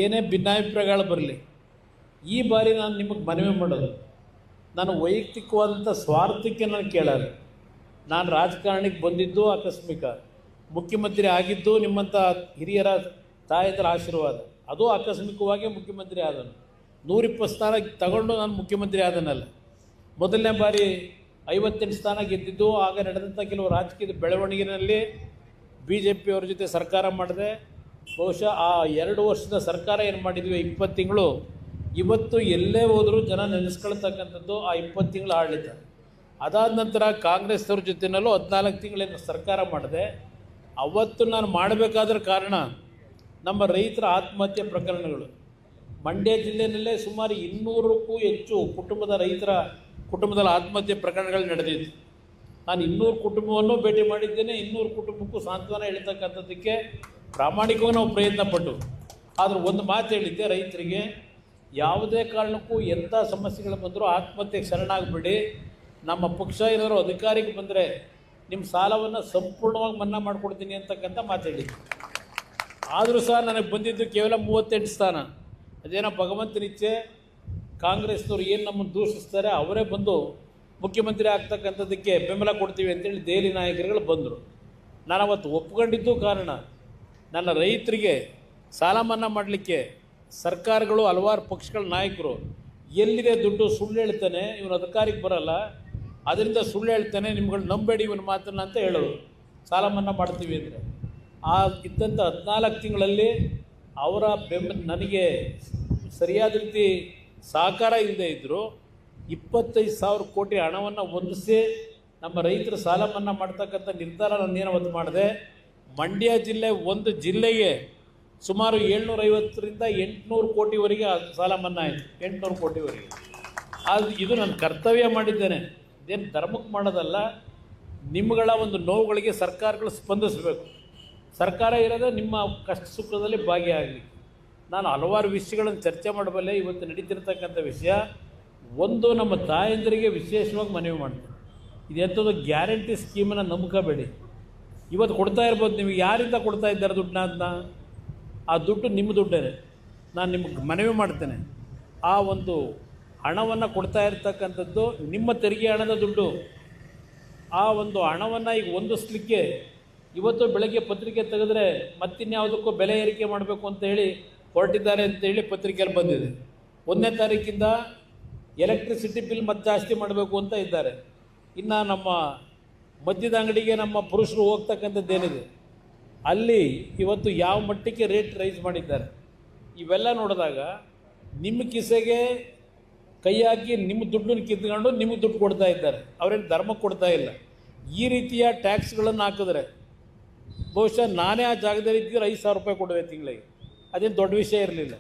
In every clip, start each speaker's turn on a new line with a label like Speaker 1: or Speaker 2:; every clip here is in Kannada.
Speaker 1: ಏನೇ ಭಿನ್ನಾಭಿಪ್ರಾಯಗಳು ಬರಲಿ, ಈ ಬಾರಿ ನಾನು ನಿಮಗೆ ಮನವಿ ಮಾಡೋದು, ನಾನು ವೈಯಕ್ತಿಕವಾದಂಥ ಸ್ವಾರ್ಥಕ್ಕೆ ನಾನು ಕೇಳಲ್ಲ. ನಾನು ರಾಜಕಾರಣಕ್ಕೆ ಬಂದಿದ್ದು ಆಕಸ್ಮಿಕ, ಮುಖ್ಯಮಂತ್ರಿ ಆಗಿದ್ದು ನಿಮ್ಮಂಥ ಹಿರಿಯರ ತಾಯಂದಿರ ಆಶೀರ್ವಾದ, ಅದು ಆಕಸ್ಮಿಕವಾಗಿ ಮುಖ್ಯಮಂತ್ರಿ ಆದನು. 120 ಸ್ಥಾನ ತಗೊಂಡು ನಾನು ಮುಖ್ಯಮಂತ್ರಿ ಆದನಲ್ಲ. ಮೊದಲನೇ ಬಾರಿ 58 ಸ್ಥಾನ ಗೆದ್ದಿದ್ದು ಆಗ ನಡೆದಂಥ ಕೆಲವು ರಾಜಕೀಯದ ಬೆಳವಣಿಗೆಯಲ್ಲಿ BJP ಅವ್ರ ಜೊತೆ ಸರ್ಕಾರ ಮಾಡಿದೆ. ಬಹುಶಃ ಆ 2 ವರ್ಷದ ಸರ್ಕಾರ ಏನು ಮಾಡಿದ್ವಿ 20 ತಿಂಗಳು, ಇವತ್ತು ಎಲ್ಲೇ ಹೋದರೂ ಜನ ನೆನೆಸ್ಕೊಳ್ತಕ್ಕಂಥದ್ದು ಆ 20 ತಿಂಗಳು ಆಡಳಿತ. ಅದಾದ ನಂತರ ಕಾಂಗ್ರೆಸ್ನವ್ರ ಜೊತೆನಲ್ಲೂ 14 ತಿಂಗಳೇನು ಸರ್ಕಾರ ಮಾಡಿದೆ. ಅವತ್ತು ನಾನು ಮಾಡಬೇಕಾದ್ರ ಕಾರಣ ನಮ್ಮ ರೈತರ ಆತ್ಮಹತ್ಯೆ ಪ್ರಕರಣಗಳು. ಮಂಡ್ಯ ಜಿಲ್ಲೆಯಲ್ಲೇ ಸುಮಾರು 200ಕ್ಕೂ ಹೆಚ್ಚು ರೈತರ ಕುಟುಂಬದಲ್ಲಿ ಆತ್ಮಹತ್ಯೆ ಪ್ರಕರಣಗಳು ನಡೆದಿತ್ತು. ನಾನು 200 ಕುಟುಂಬವನ್ನು ಭೇಟಿ ಮಾಡಿದ್ದೇನೆ. 200 ಕುಟುಂಬಕ್ಕೂ ಸಾಂತ್ವನ ಹೇಳ್ತಕ್ಕಂಥದ್ದಕ್ಕೆ ಪ್ರಾಮಾಣಿಕವಾಗಿ ನಾವು ಪ್ರಯತ್ನ ಪಟ್ಟು, ಆದರೆ ಒಂದು ಮಾತು ಹೇಳಿದ್ದೆ ರೈತರಿಗೆ, ಯಾವುದೇ ಕಾರಣಕ್ಕೂ ಎಂಥ ಸಮಸ್ಯೆಗಳು ಬಂದರೂ ಆತ್ಮಹತ್ಯೆಗೆ ಶರಣಾಗಬೇಡಿ. ನಮ್ಮ ಪಕ್ಷ ಏನಾದರೂ ಅಧಿಕಾರಕ್ಕೆ ಬಂದರೆ ನಿಮ್ಮ ಸಾಲವನ್ನು ಸಂಪೂರ್ಣವಾಗಿ ಮನ್ನಾ ಮಾಡಿಕೊಡ್ತೀನಿ ಅಂತಕ್ಕಂಥ ಮಾತು ಹೇಳಿದ್ದೆ. ಆದರೂ ಸಹ ನನಗೆ ಬಂದಿದ್ದು ಕೇವಲ 38 ಸ್ಥಾನ. ಅದೇನೋ ಭಗವಂತನಿಚ್ಛೆ, ಕಾಂಗ್ರೆಸ್ನವ್ರು ಏನು ನಮ್ಮನ್ನು ದೂಷಿಸ್ತಾರೆ ಅವರೇ ಬಂದು ಮುಖ್ಯಮಂತ್ರಿ ಆಗ್ತಕ್ಕಂಥದ್ದಕ್ಕೆ ಬೆಂಬಲ ಕೊಡ್ತೀವಿ ಅಂತೇಳಿ ದೆಹಲಿ ನಾಯಕರುಗಳು ಬಂದರು. ನಾನು ಅವತ್ತು ಒಪ್ಕೊಂಡಿದ್ದು ಕಾರಣ, ನನ್ನ ರೈತರಿಗೆ ಸಾಲ ಮನ್ನಾ ಮಾಡಲಿಕ್ಕೆ ಸರ್ಕಾರಗಳು ಹಲವಾರು ಪಕ್ಷಗಳ ನಾಯಕರು ಎಲ್ಲಿದೆ ದುಡ್ಡು ಸುಳ್ಳು ಹೇಳ್ತಾನೆ, ಇವನು ಅಧಿಕಾರಕ್ಕೆ ಬರಲ್ಲ, ಅದರಿಂದ ಸುಳ್ಳು ಹೇಳ್ತಾನೆ, ನಿಮ್ಗಳು ನಂಬೇಡಿ ಇವನ ಮಾತನ್ನು ಅಂತ ಹೇಳೋರು. ಸಾಲ ಮನ್ನಾ ಮಾಡ್ತೀವಿ ಅಂದರೆ ಆ ಇದ್ದಂಥ 14 ತಿಂಗಳಲ್ಲಿ ಅವರ ನನಗೆ ಸರಿಯಾದ ರೀತಿ ಸಹಕಾರ ಇಲ್ಲದೆ ಇದ್ದರು 25,000 ಕೋಟಿ ಹಣವನ್ನು ಹೊಂದಿಸಿ ನಮ್ಮ ರೈತರ ಸಾಲ ಮನ್ನಾ ಮಾಡ್ತಕ್ಕಂಥ ನಿರ್ಧಾರ ನಾನೇನು ಅವತ್ತು ಮಾಡಿದೆ. ಮಂಡ್ಯ ಜಿಲ್ಲೆ ಒಂದು ಜಿಲ್ಲೆಗೆ ಸುಮಾರು 750ರಿಂದ 800 ಕೋಟಿವರೆಗೆ ಸಾಲ ಮನ್ನಾ ಆಯಿತು. 800 ಕೋಟಿವರೆಗೆ. ಇದು ನಾನು ಕರ್ತವ್ಯ ಮಾಡಿದ್ದೇನೆ, ಇದೇನು ಧರ್ಮಕ್ಕೆ ಮಾಡೋದಲ್ಲ. ನಿಮ್ಮಗಳ ಒಂದು ನೋವುಗಳಿಗೆ ಸರ್ಕಾರಗಳು ಸ್ಪಂದಿಸಬೇಕು. ಸರ್ಕಾರ ಇರೋದೇ ನಿಮ್ಮ ಕಷ್ಟ ಸುಖದಲ್ಲಿ ಭಾಗಿಯಾಗಲಿ. ನಾನು ಹಲವಾರು ವಿಷಯಗಳನ್ನು ಚರ್ಚೆ ಮಾಡಬಲ್ಲೆ. ಇವತ್ತು ನಡೀತಿರ್ತಕ್ಕಂಥ ವಿಷಯ ಒಂದು, ನಮ್ಮ ತಾಯಂದಿರಿಗೆ ವಿಶೇಷವಾಗಿ ಮನವಿ ಮಾಡ್ತೀನಿ, ಇದು ಎಂಥದ್ದು ಗ್ಯಾರಂಟಿ ಸ್ಕೀಮನ್ನು ನಂಬ್ಕೋಬೇಡಿ. ಇವತ್ತು ಕೊಡ್ತಾ ಇರ್ಬೋದು, ನಿಮಗೆ ಯಾರಿಂದ ಕೊಡ್ತಾ ಇದ್ದಾರೆ ದುಡ್ಡನ್ನ, ಅದನ್ನ ಆ ದುಡ್ಡು ನಿಮ್ಮ ದುಡ್ಡೇ. ನಾನು ನಿಮಗೆ ಮನವಿ ಮಾಡ್ತೇನೆ, ಆ ಒಂದು ಹಣವನ್ನು ಕೊಡ್ತಾ ಇರ್ತಕ್ಕಂಥದ್ದು ನಿಮ್ಮ ತೆರಿಗೆ ಹಣದ ದುಡ್ಡು. ಆ ಒಂದು ಹಣವನ್ನು ಈಗ ಹೊಂದಿಸ್ಲಿಕ್ಕೆ ಇವತ್ತು ಬೆಳಗ್ಗೆ ಪತ್ರಿಕೆ ತೆಗೆದ್ರೆ ಮತ್ತಿನ್ಯಾವುದಕ್ಕೂ ಬೆಲೆ ಏರಿಕೆ ಮಾಡಬೇಕು ಅಂತ ಹೇಳಿ ಹೊರಟಿದ್ದಾರೆ ಅಂತೇಳಿ ಪತ್ರಿಕೆಯಲ್ಲಿ ಬಂದಿದೆ. 1ನೇ ತಾರೀಕಿಂದ ಎಲೆಕ್ಟ್ರಿಸಿಟಿ ಬಿಲ್ ಮತ್ತೆ ಜಾಸ್ತಿ ಮಾಡಬೇಕು ಅಂತ ಇದ್ದಾರೆ. ಇನ್ನು ನಮ್ಮ ಮದ್ಯದ ಅಂಗಡಿಗೆ ನಮ್ಮ ಪುರುಷರು ಹೋಗ್ತಕ್ಕಂಥದ್ದೇನಿದೆ ಅಲ್ಲಿ ಇವತ್ತು ಯಾವ ಮಟ್ಟಕ್ಕೆ ರೇಟ್ ರೈಸ್ ಮಾಡಿದ್ದಾರೆ. ಇವೆಲ್ಲ ನೋಡಿದಾಗ ನಿಮ್ಮ ಕಿಸೆಗೆ ಕೈ ಹಾಕಿ ನಿಮ್ಮ ದುಡ್ಡನ್ನು ಕಿತ್ಕೊಂಡು ನಿಮಗೆ ದುಡ್ಡು ಕೊಡ್ತಾ ಇದ್ದಾರೆ, ಅವರೇನು ಧರ್ಮಕ್ಕೆ ಕೊಡ್ತಾ ಇಲ್ಲ. ಈ ರೀತಿಯ ಟ್ಯಾಕ್ಸ್ಗಳನ್ನು ಹಾಕಿದ್ರೆ ಬಹುಶಃ ನಾನೇ ಆ ಜಾಗದಲ್ಲಿ ಇದ್ದರೆ 5,000 ರೂಪಾಯಿ ಕೊಡುವೆ ತಿಂಗಳಿಗೆ, ಅದೇನು ದೊಡ್ಡ ವಿಷಯ ಇರಲಿಲ್ಲ.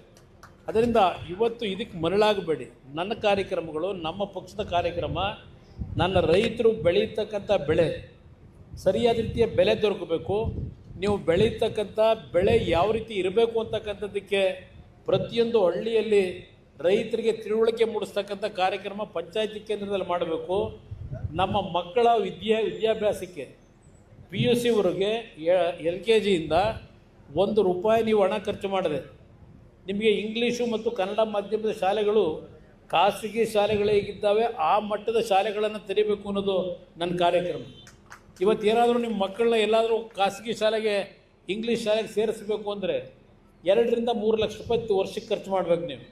Speaker 1: ಅದರಿಂದ ಇವತ್ತು ಇದಕ್ಕೆ ಮರಳಾಗಬೇಡಿ. ನನ್ನ ಕಾರ್ಯಕ್ರಮಗಳು, ನಮ್ಮ ಪಕ್ಷದ ಕಾರ್ಯಕ್ರಮ, ನನ್ನ ರೈತರು ಬೆಳೀತಕ್ಕಂಥ ಬೆಳೆ ಸರಿಯಾದ ರೀತಿಯ ಬೆಲೆ ದೊರಕಬೇಕು. ನೀವು ಬೆಳೀತಕ್ಕಂಥ ಬೆಳೆ ಯಾವ ರೀತಿ ಇರಬೇಕು ಅಂತಕ್ಕಂಥದ್ದಕ್ಕೆ ಪ್ರತಿಯೊಂದು ಹಳ್ಳಿಯಲ್ಲಿ ರೈತರಿಗೆ ತಿಳುವಳಿಕೆ ಮೂಡಿಸ್ತಕ್ಕಂಥ ಕಾರ್ಯಕ್ರಮ ಪಂಚಾಯತಿ ಕೇಂದ್ರದಲ್ಲಿ ಮಾಡಬೇಕು. ನಮ್ಮ ಮಕ್ಕಳ ವಿದ್ಯಾಭ್ಯಾಸಕ್ಕೆ PUCವರೆಗೆ LKGಯಿಂದ 1 ರೂಪಾಯಿ ನೀವು ಹಣ ಖರ್ಚು ಮಾಡಿದೆ ನಿಮಗೆ ಇಂಗ್ಲೀಷು ಮತ್ತು ಕನ್ನಡ ಮಾಧ್ಯಮದ ಶಾಲೆಗಳು ಖಾಸಗಿ ಶಾಲೆಗಳೇಗಿದ್ದಾವೆ ಆ ಮಟ್ಟದ ಶಾಲೆಗಳನ್ನು ತೆರೀಬೇಕು ಅನ್ನೋದು ನನ್ನ ಕಾರ್ಯಕ್ರಮ. ಇವತ್ತೇನಾದರೂ ನಿಮ್ಮ ಮಕ್ಕಳನ್ನ ಎಲ್ಲಾದರೂ ಖಾಸಗಿ ಶಾಲೆಗೆ ಇಂಗ್ಲೀಷ್ ಶಾಲೆಗೆ ಸೇರಿಸಬೇಕು ಅಂದರೆ 2 ರಿಂದ 3 ಲಕ್ಷ ರೂಪಾಯಿ ವರ್ಷಕ್ಕೆ ಖರ್ಚು ಮಾಡಬೇಕು ನೀವು.